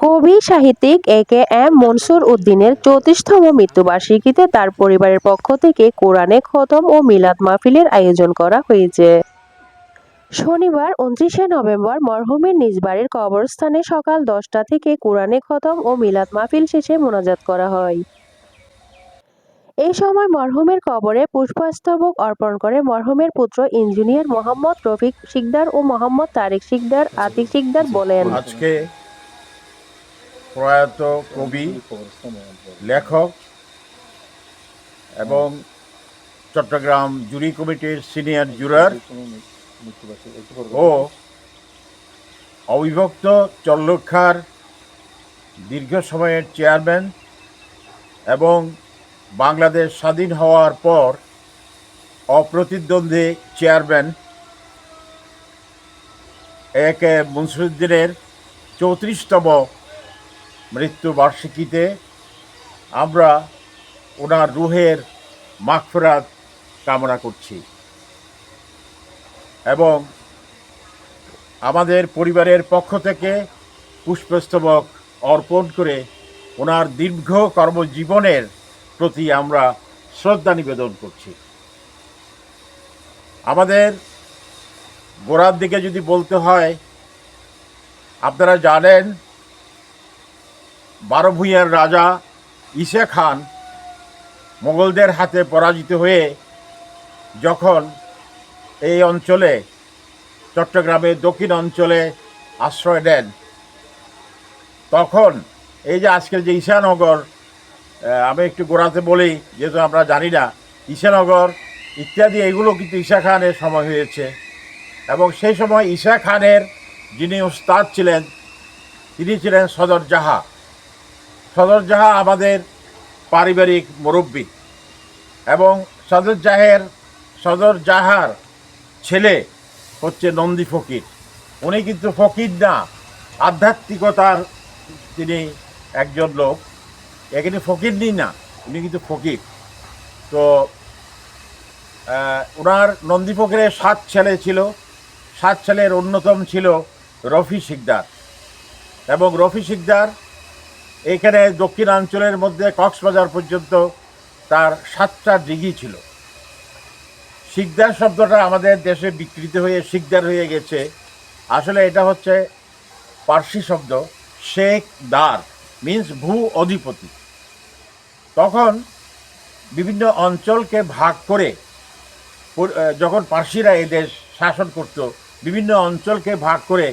কবি সাহিত্যিক এ.কে.এম মনসুর উদ্দিনের 34তম মৃত্যুবার্ষিকীতে তার পরিবারের পক্ষ থেকে কোরআনে খতম ও মিলাদ মাহফিলের আয়োজন করা হয়েছে। শনিবার ২৯শে নভেম্বর মরহুমের নিজ বাড়ির কবরস্থানে সকাল ১০টা থেকে কোরআনে খতম ও মিলাদ মাহফিল শেষে মোনাজাত করা হয়। এই সময় মরহুমের কবরে পুষ্পস্তবক অর্পণ করে মরহুমের পুত্র ইঞ্জিনিয়ার মোহাম্মদ রফিক শিকদার ও মোহাম্মদ তারেক শিকদার আতিক শিকদার বলেন, আজকে প্রয়াত কবি, লেখক এবং চট্টগ্রাম জুরি কমিটির সিনিয়র জুরার ও অবিভক্ত চল্লক্ষার দীর্ঘ সময়ের চেয়ারম্যান এবং বাংলাদেশ স্বাধীন হওয়ার পর অপ্রতিদ্বন্দ্বী চেয়ারম্যান এ.কে মনসুর উদ্দিনের 34তম মৃত্যুবার্ষিকীতে আমরা ওনার রুহের মাগফিরাত কামনা করছি এবং আমাদের পরিবারের পক্ষ থেকে পুষ্পস্তবক অর্পণ করে ওনার দীর্ঘ কর্মজীবনের প্রতি আমরা শ্রদ্ধা নিবেদন করছি। আমাদের গোড়ার দিকে যদি বলতে হয়, আপনারা জানেন 12 ভূঁইয়ার রাজা ঈসা খান মোগলদের হাতে পরাজিত হয়ে যখন এই অঞ্চলে চট্টগ্রামের দক্ষিণ অঞ্চলে আশ্রয় নেন, তখন এই যে আজকের যে ঈশানগর, আমি একটু গোড়াতে বলি যেহেতু আমরা জানি না, ঈশানগর ইত্যাদি এগুলো কিন্তু ঈসা খানের সময় হয়েছে এবং সেই সময় ঈসা খানের যিনি উস্তাদ ছিলেন তিনি ছিলেন সদর জাহা। সদর জাহা আমাদের পারিবারিক মুরব্বী এবং সদর জাহার ছেলে হচ্ছে নন্দী ফকির। উনি কিন্তু ফকির না, আধ্যাত্মিকতার তিনি একজন লোক। এখানে ফকির নেই না, উনি কিন্তু ফকির। তো ওনার নন্দী ফকিরের 7 ছেলে ছিল। 7 ছেলের অন্যতম ছিল রফি শিকদার এবং রফি শিকদার এখানে দক্ষিণাঞ্চলের মধ্যে কক্সবাজার পর্যন্ত তার 7টা দিঘি ছিল। শিকদার শব্দটা আমাদের দেশে বিকৃত হয়ে শিকদার হয়ে গেছে। আসলে এটা হচ্ছে পার্সি শব্দ, শেখ দার মিন্স ভূ অধিপতি। তখন বিভিন্ন অঞ্চলকে ভাগ করে যখন পার্সিরা এই দেশ শাসন করত, বিভিন্ন অঞ্চলকে ভাগ করে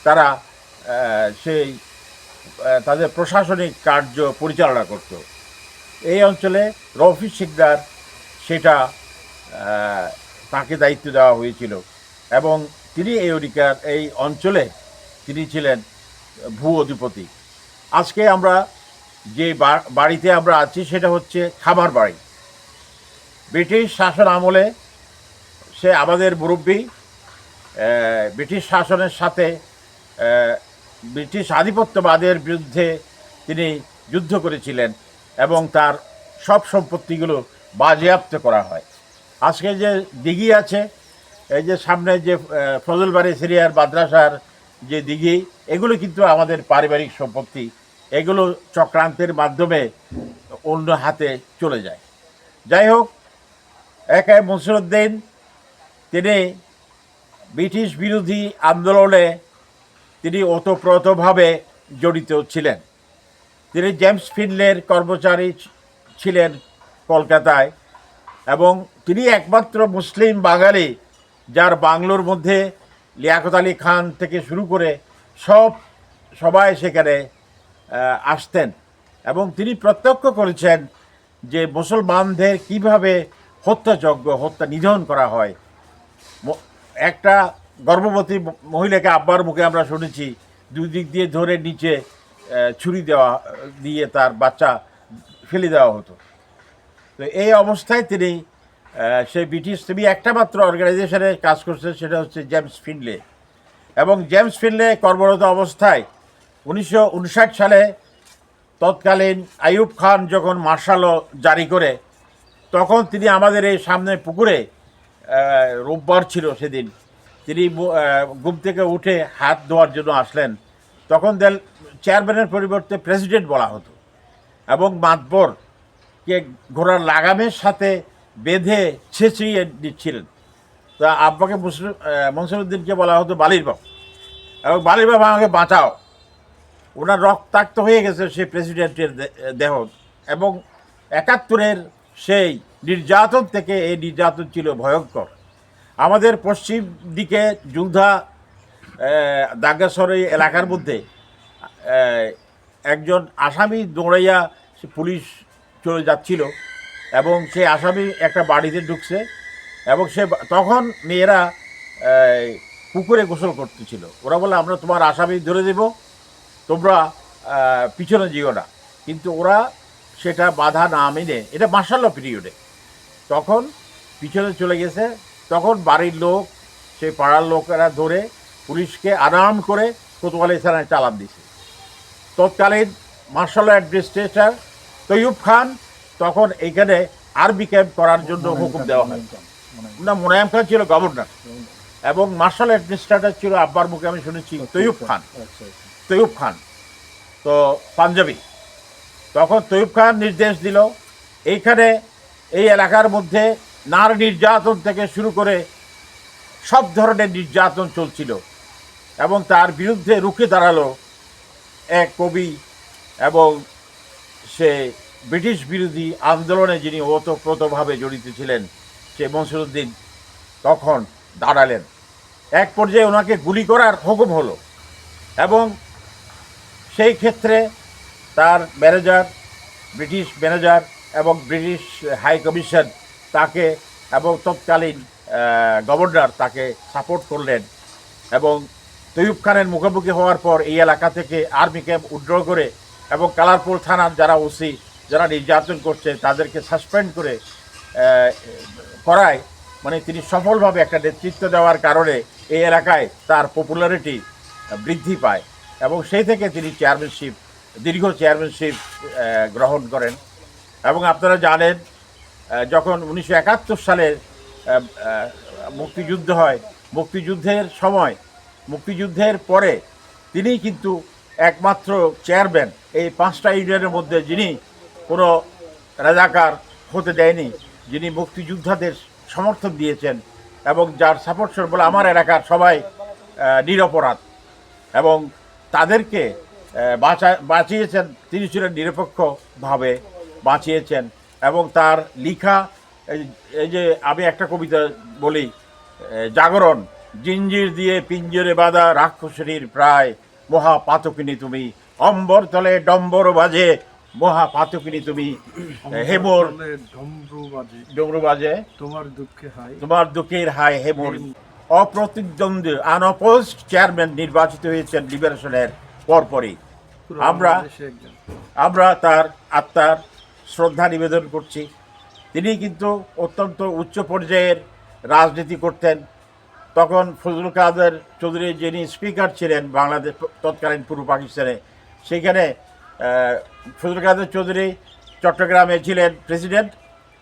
তারা সেই তাদের প্রশাসনিক কার্য পরিচালনা করত। এই অঞ্চলে রফি শিকদার সেটা তাকে দায়িত্ব দেওয়া হয়েছিল এবং তিনি এই অঞ্চলে তিনি ছিলেন ভূ অধিপতি। আজকে আমরা যে বাড়িতে আমরা আছি সেটা হচ্ছে খামার বাড়ি। ব্রিটিশ শাসন আমলে সে আমাদের মুরব্বী ব্রিটিশ শাসনের সাথে ব্রিটিশ আধিপত্যবাদের বিরুদ্ধে তিনি যুদ্ধ করেছিলেন এবং তার সব সম্পত্তিগুলো বাজেয়াপ্ত করা হয়। আজকে যে দিঘি আছে, এই যে সামনে যে ফজলবাড়ি সিরিয়ার মাদ্রাসার যে দিঘি, এগুলো কিন্তু আমাদের পারিবারিক সম্পত্তি। এগুলো চক্রান্তের মাধ্যমে অন্য হাতে চলে যায়। যাই হোক, এ.কে মনসুর উদ্দিন তিনি ব্রিটিশ বিরোধী আন্দোলনে তিনি ওতপ্রোতভাবে জড়িত ছিলেন। তিনি জেমস ফিনলের কর্মচারী ছিলেন কলকাতায় এবং তিনি একমাত্র মুসলিম বাঙালি যার বাংলোর মধ্যে লিয়াকত আলী খান থেকে শুরু করে সবাই সেখানে আসতেন এবং তিনি প্রত্যক্ষ করেছেন যে মুসলমানদের কিভাবে হত্যা নিধন করা হয়। একটা গর্ভবতী মহিলাকে আব্বার মুখে আমরা শুনেছি 2 দিক দিয়ে ধরে নিচে ছুরি দিয়ে তার বাচ্চা ফেলে দেওয়া হতো। তো এই অবস্থায় তিনি সেই তিনি একটা মাত্র অর্গানাইজেশনে কাজ করছেন, সেটা হচ্ছে জেমস ফিনলে। এবং জেমস ফিনলে কর্মরত অবস্থায় 1959 সালে তৎকালীন আইয়ুব খান যখন মার্শাল জারি করে, তখন তিনি আমাদের এই সামনে পুকুরে, রোববার ছিল সেদিন, তিনি ঘুম থেকে উঠে হাত ধোয়ার জন্য আসলেন। তখন চেয়ারম্যানের পরিবর্তে প্রেসিডেন্ট বলা হতো, এবং মাতবরকে ঘোড়ার লাগামের সাথে বেঁধে ছেঁচড়িয়ে দিচ্ছিলেন। তা আব্বাকে মনসুরউদ্দিনকে বলা হতো বালির বাপ, এবং বালির বাপ আমাকে বাঁচাও। ওনার রক্তাক্ত হয়ে গেছে সেই প্রেসিডেন্টের দেহ, এবং ৭১-এর সেই নির্যাতন থেকে এই নির্যাতন ছিল ভয়ঙ্কর। আমাদের পশ্চিম দিকে জুলধা দাঙ্গাসর এলাকার মধ্যে একজন আসামি দৌড়াইয়া পুলিশ চলে যাচ্ছিল, এবং সেই আসামি একটা বাড়িতে ঢুকছে, এবং তখন মেয়েরা পুকুরে গোসল করতেছিল। ওরা বলে আমরা তোমার আসামি ধরে দেব, তোমরা পিছনে যেও না। কিন্তু ওরা সেটা বাধা না মেনে, এটা মার্শাল ল পিরিয়ডে, তখন পিছনে চলে গেছে। তখন বাড়ির লোক, সেই পাড়ার লোকেরা ধরে পুলিশকে আনাউন করে কোতোয়ালি থানায় চালান দিছে। তৎকালীন মার্শাল ল অ্যাডমিনিস্ট্রেটর তৈয়ুব খান তখন এইখানে আর্মি ক্যাম্প করার জন্য হুকুম দেওয়া হয়। না, মুনায়েম খান ছিল গভর্নর, এবং মার্শাল অ্যাডমিনিস্ট্রেটর ছিল আব্বার মুখে আমি শুনেছি তৈয়ুব খান। তৈয়ুব খান তো পাঞ্জাবি। তখন তৈয়ুব খান নির্দেশ দিল, এইখানে এই এলাকার মধ্যে নারী নির্যাতন থেকে শুরু করে সব ধরনের নির্যাতন চলছিল, এবং তার বিরুদ্ধে রুখে দাঁড়ালো এক কবি, এবং সে ব্রিটিশ বিরোধী আন্দোলনে যিনি ওতপ্রোতভাবে জড়িত ছিলেন, সে মনসুরউদ্দিন তখন দাঁড়ালেন। এক পর্যায়ে ওনাকে গুলি করার হুকুম হলো, এবং সেই ক্ষেত্রে তার ম্যানেজার, ব্রিটিশ ম্যানেজার এবং ব্রিটিশ হাই কমিশন তাকে এবং তৎকালীন গভর্নর তাকে সাপোর্ট করলেন, এবং তৈয়ুব খানের মুখোমুখি হওয়ার পর এই এলাকা থেকে আর্মি ক্যাম্প উইথড্র করে, এবং কালারপুর থানার যারা ওসি যারা নির্যাতন করছে তাদেরকে সাসপেন্ড করে করায়, মানে তিনি সফলভাবে একটা নেতৃত্ব দেওয়ার কারণে এই এলাকায় তার পপুলারিটি বৃদ্ধি পায়, এবং সেই থেকে তিনি দীর্ঘ চেয়ারম্যানশিপ গ্রহণ করেন। এবং আপনারা জানেন, যখন 1971 সালের মুক্তিযুদ্ধ হয়, মুক্তিযুদ্ধের পরে তিনি কিন্তু একমাত্র চেয়ারম্যান এই 5টা ইউনিয়নের মধ্যে যিনি কোনো রাজাকার হতে দেয়নি, যিনি মুক্তিযোদ্ধাদের সমর্থন দিয়েছেন, এবং যার সাপোর্ট বলে আমার এলাকার সবাই নিরপরাধ, এবং তাদেরকে বাঁচিয়েছেন। তিনি ছিলেন নিরপেক্ষভাবে বাঁচিয়েছেন, এবং তার লিখা এই যে আমি একটা কবিতা বলি, জাগরণ জিঞ্জির দিয়ে পিঞ্জরে বাঁধা রাক্ষসীর প্রায় মহাপাতকিনী তুমি, অম্বর তলে ডম্বর বাজে মহাপাতকিনী তুমি, হেমর ডমরু বাজে তোমার দুঃখের হায় হেমর। অপ্রতিদ্বন্দ্বী আনঅপোজড চেয়ারম্যান নির্বাচিত হয়েছেন লিবারেশনের পরপরই। আমরা তার আত্মার শ্রদ্ধা নিবেদন করছি। তিনি কিন্তু অত্যন্ত উচ্চ পর্যায়ের রাজনীতি করতেন। তখন ফজলুল কাদের চৌধুরী যিনি স্পিকার ছিলেন বাংলাদেশ তৎকালীন পূর্ব পাকিস্তানে, সেখানে ফজলুল কাদের চৌধুরী চট্টগ্রামে ছিলেন প্রেসিডেন্ট,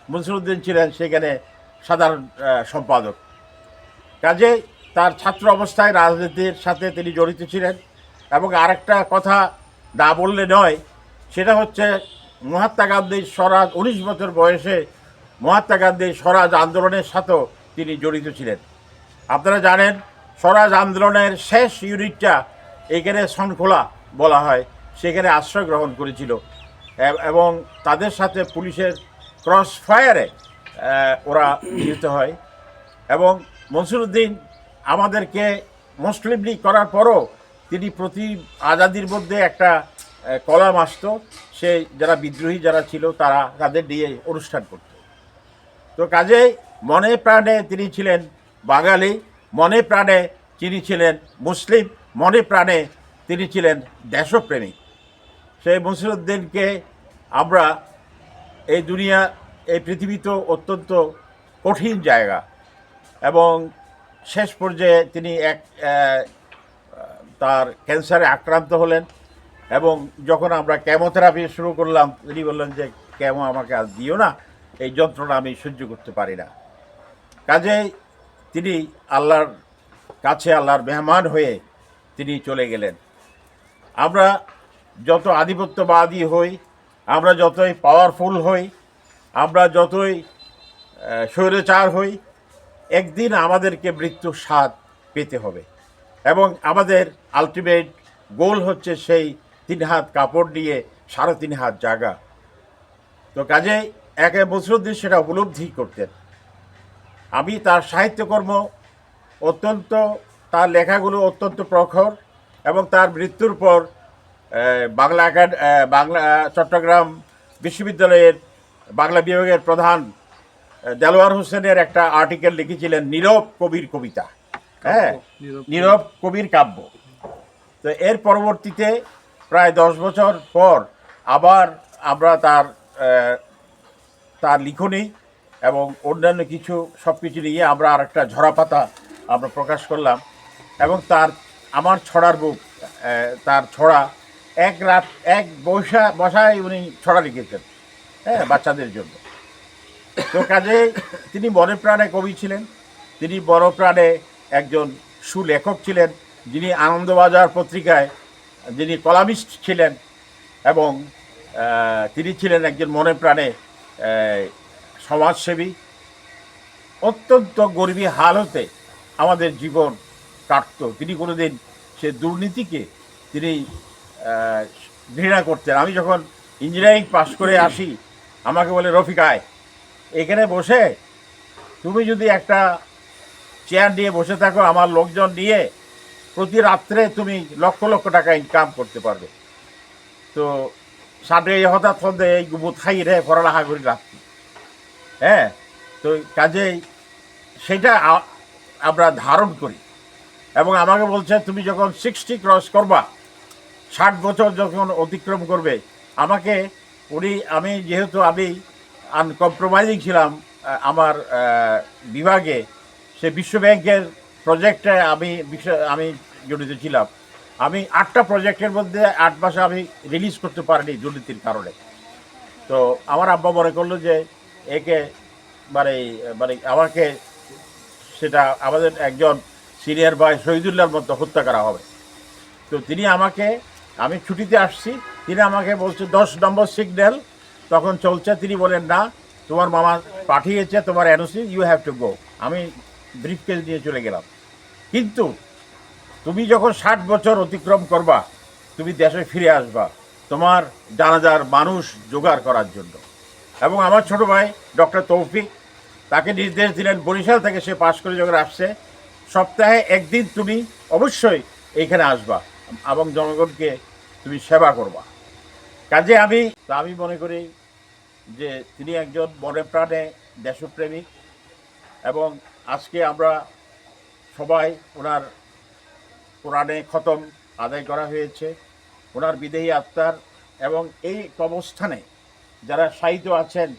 মনসুরউদ্দিন ছিলেন সেখানে সাধারণ সম্পাদক। কাজে তার ছাত্র অবস্থায় রাজনীতির সাথে তিনি জড়িত ছিলেন। এবং আরেকটা কথা না বললে নয়, সেটা হচ্ছে মহাত্মা গান্ধীর স্বরাজ 19 বছর বয়সে মহাত্মা গান্ধীর স্বরাজ আন্দোলনের সাথেও তিনি জড়িত ছিলেন। আপনারা জানেন, স্বরাজ আন্দোলনের শেষ ইউনিটটা এখানে শৃঙ্খলা বলা হয়, সেখানে আশ্রয় গ্রহণ করেছিল, এবং তাদের সাথে পুলিশের ক্রস ফায়ারে ওরা নিহত হয়। এবং মনসুরউদ্দিন আমাদেরকে মুসলিম লীগ করার পরও তিনি প্রতি আজাদির মধ্যে একটা কলাম আসতো, সে যারা বিদ্রোহী যারা ছিল তাদের দিয়ে অনুষ্ঠান করত। তো কাজেই মনে প্রাণে তিনি ছিলেন বাঙালি, মনে প্রাণে তিনি ছিলেন মুসলিম, মনে প্রাণে তিনি ছিলেন দেশপ্রেমিক। সেই মনসুরউদ্দিনকে আমরা এই পৃথিবী তো অত্যন্ত কঠিন জায়গা, এবং শেষ পর্যায়ে তিনি তার ক্যান্সারে আক্রান্ত হলেন, এবং যখন আমরা কেমোথেরাপি শুরু করলাম তিনি বললেন যে কেমো আমাকে আজ দিও না, এই যন্ত্রণা আমি সহ্য করতে পারি না। কাজেই তিনি আল্লাহর কাছে আল্লাহর মেহমান হয়ে তিনি চলে গেলেন। আমরা যত আধিপত্যবাদী হই, আমরা যতই পাওয়ারফুল হই, আমরা যতই স্বৈরাচার হই, একদিন আমাদেরকে মৃত্যুর স্বাদ পেতে হবে। এবং আমাদের আলটিমেট গোল হচ্ছে সেই 3 হাত কাপড় নিয়ে 3.5 হাত জায়গা। তো কাজেই একে বসরুদ্দিন সেটা উপলব্ধি করতেন। আমি তার সাহিত্যকর্ম অত্যন্ত, তার লেখাগুলো অত্যন্ত প্রখর, এবং তার মৃত্যুর পর বাংলা চট্টগ্রাম বিশ্ববিদ্যালয়ের বাংলা বিভাগের প্রধান দেলোয়ার হোসেনের একটা আর্টিকেল লিখেছিলেন, নীরব কবির কবিতা, হ্যাঁ, নীরব কবির কাব্য। তো এর পরবর্তীতে প্রায় 10 বছর পর আবার আমরা তার লিখনী এবং অন্যান্য কিছু সব কিছু নিয়ে আমরা আর একটা ঝরাপাতা আমরা প্রকাশ করলাম। এবং আমার ছড়ার বুক, তার ছড়া এক বসায় উনি ছড়া লিখেছেন, হ্যাঁ, বাচ্চাদের জন্য। তো কাজে তিনি মনে প্রাণে কবি ছিলেন, তিনি বড় প্রাণে একজন সুলেখক ছিলেন, যিনি আনন্দবাজার পত্রিকায় যিনি কলামিস্ট ছিলেন, এবং তিনি ছিলেন একজন মনে প্রাণে সমাজসেবী। অত্যন্ত গরিবী হালতে আমাদের জীবন কাটত। তিনি কোনোদিন সে দুর্নীতিকে তিনি ঘৃণা করতেন। আমি যখন ইঞ্জিনিয়ারিং পাশ করে আসি, আমাকে বলে, রফিক আয়, এখানে বসে তুমি যদি একটা চেয়ার নিয়ে বসে থাকো, আমার লোকজন নিয়ে প্রতি রাত্রে তুমি লক্ষ লক্ষ টাকা ইনকাম করতে পারবে। তো সাথে হঠাৎ হতে এই গুবুত খাই রে পড়ালেখা করি রাত্রি, হ্যাঁ। তো কাজেই সেটা আমরা ধারণ করি। এবং আমাকে বলছে, তুমি যখন 60 ক্রস করবা, 60 বছর যখন অতিক্রম করবে, আমি যেহেতু আমি আনকম্প্রোমাইজিং ছিলাম আমার বিভাগে, সে বিশ্ব ব্যাংকের প্রজেক্টে আমি জড়িত ছিলাম। আমি 8টা প্রজেক্টের মধ্যে 8 মাসে আমি রিলিজ করতে পারিনি দুর্নীতির কারণে। তো আমার আব্বা মনে করলো যে একে মানে মানে আমাকে, সেটা আমাদের একজন সিনিয়র ভাই শহীদুল্লাহর মতো হত্যা করা হবে। তো আমি ছুটিতে আসছি, তিনি আমাকে বলছে 10 নম্বর সিগন্যাল তখন চলছে, তিনি বলেন, না, তোমার মামা পাঠিয়েছে তোমার NOC, you have to go. আমি ব্রিফকেস দিয়ে চলে গেলাম। কিন্তু তুমি যখন 60 বছর অতিক্রম করবা, তুমি দেশে ফিরে আসবা তোমার জানাজার মানুষ জোগাড় করার জন্য। এবং আমার ছোট ভাই ডক্টর তৌফিক, তাকে নির্দেশ দিলেন, বরিশাল থেকে সে পাশ করে যখন আসছে, সপ্তাহে একদিন তুমি অবশ্যই এইখানে আসবা এবং জনগণকে তুমি সেবা করবা। কাজে আমি মনে করি যে তিনি একজন মনে প্রাণে দেশপ্রেমিক। এবং আজকে আমরা সবাই ওনার কোরআনে খতম আদায় করা হয়েছে, ওনার বিদেহী আত্মার। এবং এই কবরস্থানে যারা শায়িত আছেন,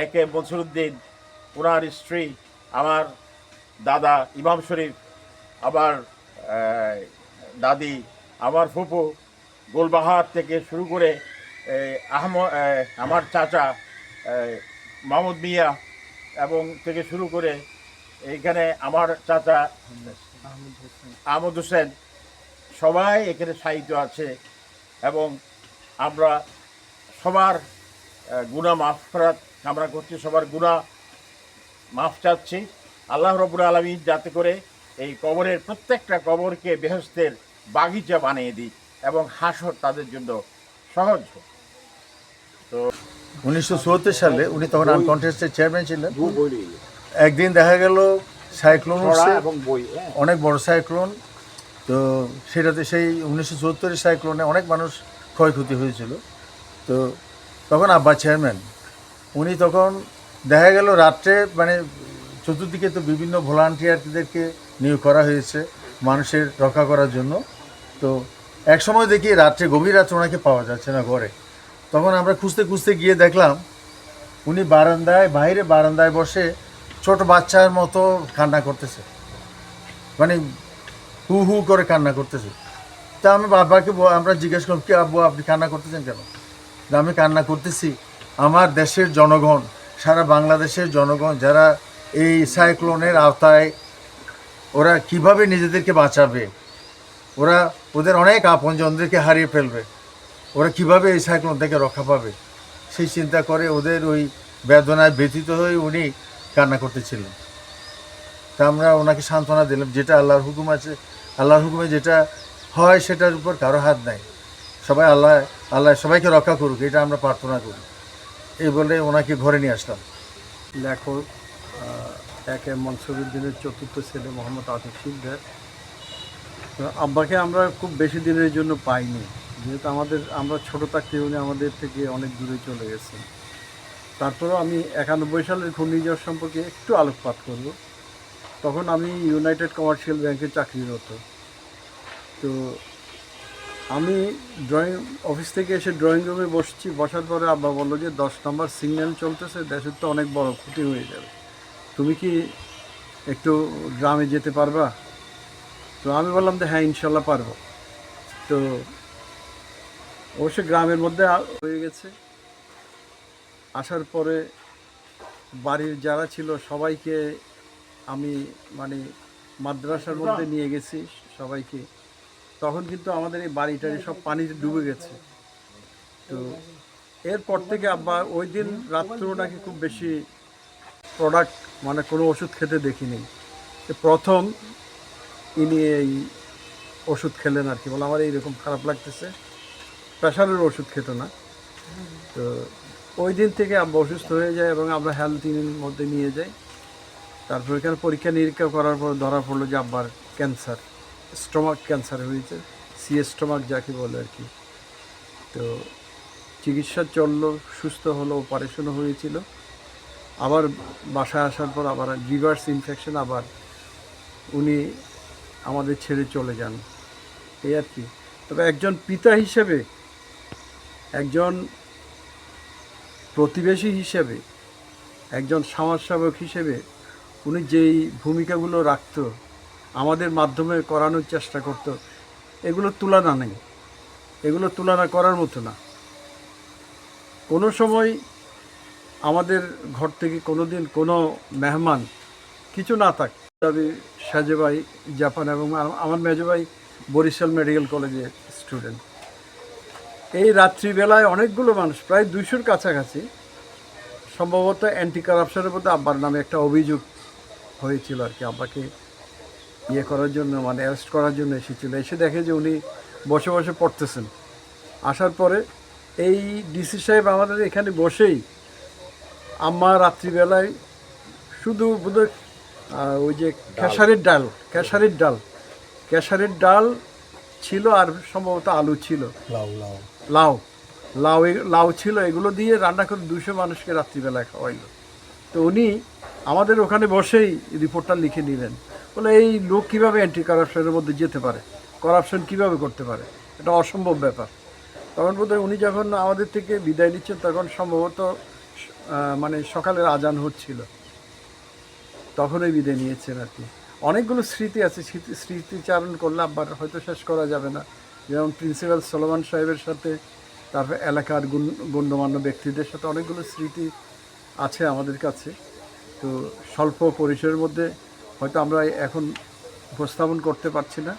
একে বসরুদ্দিন, ওনার স্ত্রী, আমার দাদা ইমাম শরীফ, আবার দাদি, আমার ফুপু গোলবাহার থেকে শুরু করে আমার চাচা মাহমুদ মিয়া, এবং থেকে শুরু করে এইখানে আমার চাচা আহমদ হোসেন, সবাই এখানে শায়িত আছে। এবং আমরা সবার গুনাহ মাফরাত কামনা করছি, সবার গুনাহ মাফ চাচ্ছি। আল্লাহ রাব্বুল আলামিন যাতে করে এই কবরের প্রত্যেকটা কবরকে বেহেশতের বাগিচা বানিয়ে দিই এবং হাসর তাদের জন্য সহজ হোক। তো 1974 সালে উনি তখন আনকন্টেস্টেড চেয়ারম্যান ছিলেন। একদিন দেখা গেল সাইক্লোন উঠছে, অনেক বড় সাইক্লোন। তো সেটাতে সেই 1974 সাইক্লোনে অনেক মানুষ ক্ষয়ক্ষতি হয়েছিল। তো তখন আব্বা চেয়ারম্যান, উনি তখন দেখা গেল রাত্রে মানে চতুর্দিকে তো বিভিন্ন ভলান্টিয়ারদেরকে নিয়োগ করা হয়েছে মানুষের রক্ষা করার জন্য। তো এক সময় দেখি রাত্রে, গভীর রাত্রে ওনাকে পাওয়া যাচ্ছে না ঘরে। তখন আমরা খুঁজতে খুঁজতে গিয়ে দেখলাম উনি বাইরে বারান্দায় বসে ছোট বাচ্চার মতো কান্না করতেছে, মানে হু হু করে কান্না করতেছে। তা আমি বাবাকে আমরা জিজ্ঞেস করলাম, কি আব্বু আপনি কান্না করতেছেন কেন? আমি কান্না করতেছি আমার দেশের জনগণ, সারা বাংলাদেশের জনগণ যারা এই সাইক্লোনের আওতায়, ওরা কিভাবে নিজেদেরকে বাঁচাবে, ওদের অনেক আপনজনদেরকে হারিয়ে ফেলবে। ওরা কিভাবে এই সাইক্লোন থেকে রক্ষা পাবে সেই চিন্তা করে ওদের ওই বেদনায় ব্যথিত হয়ে উনি কান্না করতেছিলেন। তা আমরা ওনাকে সান্ত্বনা দিলাম, যেটা আল্লাহর হুকুম আছে, আল্লাহর হুকুমে যেটা হয় সেটার উপর কারো হাত নাই, সবাই আল্লাহ আল্লাহ সবাইকে রক্ষা করুক, এটা আমরা প্রার্থনা করি। এই বলে ওনাকে ঘরে নিয়ে আসলাম। লেখক একে মনসুর উদ্দিনের চতুর্থ ছেলে মোহাম্মদ আতিফ শিকদার। তো আব্বাকে আমরা খুব বেশি দিনের জন্য পাইনি, যেহেতু আমরা ছোট থাকতে উনি আমাদের থেকে অনেক দূরে চলে গেছেন। তারপরেও আমি 91 সালের ঘূর্ণিঝড় সম্পর্কে একটু আলোকপাত করব। তখন আমি ইউনাইটেড কমার্শিয়াল ব্যাংকে চাকরিরত। তো আমি ড্রয়িং অফিস থেকে এসে ড্রয়িং রুমে বসার পরে আব্বা বললো যে 10 নম্বর সিগন্যাল চলতেছে, দেশের তো অনেক বড় ক্ষতি হয়ে যাবে, তুমি কি একটু গ্রামে যেতে পারবা? তো আমি বললাম যে হ্যাঁ ইনশাল্লাহ পারবো। তো অবশ্য গ্রামের মধ্যে হয়ে গেছে। আসার পরে বাড়ির যারা ছিল সবাইকে আমি মানে মাদ্রাসার মধ্যে নিয়ে গেছি সবাইকে। তখন কিন্তু আমাদের এই বাড়িটারি সব পানিতে ডুবে গেছে। তো এরপর থেকে আব্বা ওই দিন রাত্রেও নাকি খুব বেশি প্রোডাক্ট মানে কোনো ওষুধ খেতে দেখিনি। প্রথম ইনি এই ওষুধ খেলেন আর কি, বলে আমার এইরকম খারাপ লাগতেছে, প্রেশারের ওষুধ খেত না। তো ওই দিন থেকে আব্বা অসুস্থ হয়ে যায় এবং আমরা হেলথ ইউনিটের মধ্যে নিয়ে যাই। তারপর এখানে পরীক্ষা নিরীক্ষা করার পর ধরা পড়লো যে আব্বার ক্যান্সার, স্টোমাক ক্যান্সার হয়েছে, সিএস স্টোমাক যাকে বলে আর কি। তো চিকিৎসা চললো, সুস্থ হলো, অপারেশনও হয়েছিল। আবার বাসায় আসার পর আবার রিভার্স ইনফেকশন, আবার উনি আমাদের ছেড়ে চলে যান, এই আর কি। তবে একজন পিতা হিসেবে, একজন প্রতিবেশী হিসেবে, একজন সমাজসেবক হিসেবে উনি যেই ভূমিকাগুলো রাখত, আমাদের মাধ্যমে করানোর চেষ্টা করত, এগুলো তুলনা নেই, এগুলো তুলনা করার মতো না। কোনো সময় আমাদের ঘর থেকে কোনো দিন কোনো মেহমান কিছু না থাক, তবে সাজে ভাই জাপান এবং আমার মেজো ভাই বরিশাল মেডিকেল কলেজের স্টুডেন্ট। এই রাত্রিবেলায় অনেকগুলো মানুষ, প্রায় 200-র কাছাকাছি, সম্ভবত অ্যান্টি কারাপশনের মধ্যে আব্বার নামে একটা অভিযোগ হয়েছিল আর কি। আব্বাকে ইয়ে করার জন্য মানে অ্যারেস্ট করার জন্য এসেছিল। এসে দেখে যে উনি বসে বসে পড়তেছেন। আসার পরে এই ডিসি সাহেব আমাদের এখানে বসেই আম্মা রাত্রিবেলায় শুধু বোধহয় ওই যে খেসারির ডাল ছিল, আর সম্ভবত আলু ছিল, লাউ ছিল, এগুলো দিয়ে রান্না করে 200 মানুষকে রাত্রিবেলায় খাওয়াইল। তো উনি আমাদের ওখানে বসেই রিপোর্টটা লিখে নিলেন, বলে এই লোক কীভাবে অ্যান্টি কারাপশনের মধ্যে যেতে পারে, করাপশন কীভাবে করতে পারে, এটা অসম্ভব ব্যাপার। তখন বোধহয় উনি যখন আমাদের থেকে বিদায় নিচ্ছেন তখন সম্ভবত মানে সকালের আজান হচ্ছিল, তখনই বিদায় নিয়েছেন আর কি। অনেকগুলো স্মৃতি আছে, স্মৃতিচারণ করলে আবার হয়তো শেষ করা যাবে না। যেমন প্রিন্সিপাল সলোমন সাহেবের সাথে, তারপর এলাকার গণ্যমান্য ব্যক্তিদের সাথে অনেকগুলো স্মৃতি আছে আমাদের কাছে। তো স্বল্প পরিসরের মধ্যে হয়তো আমরা এখন উপস্থাপন করতে পারছি না।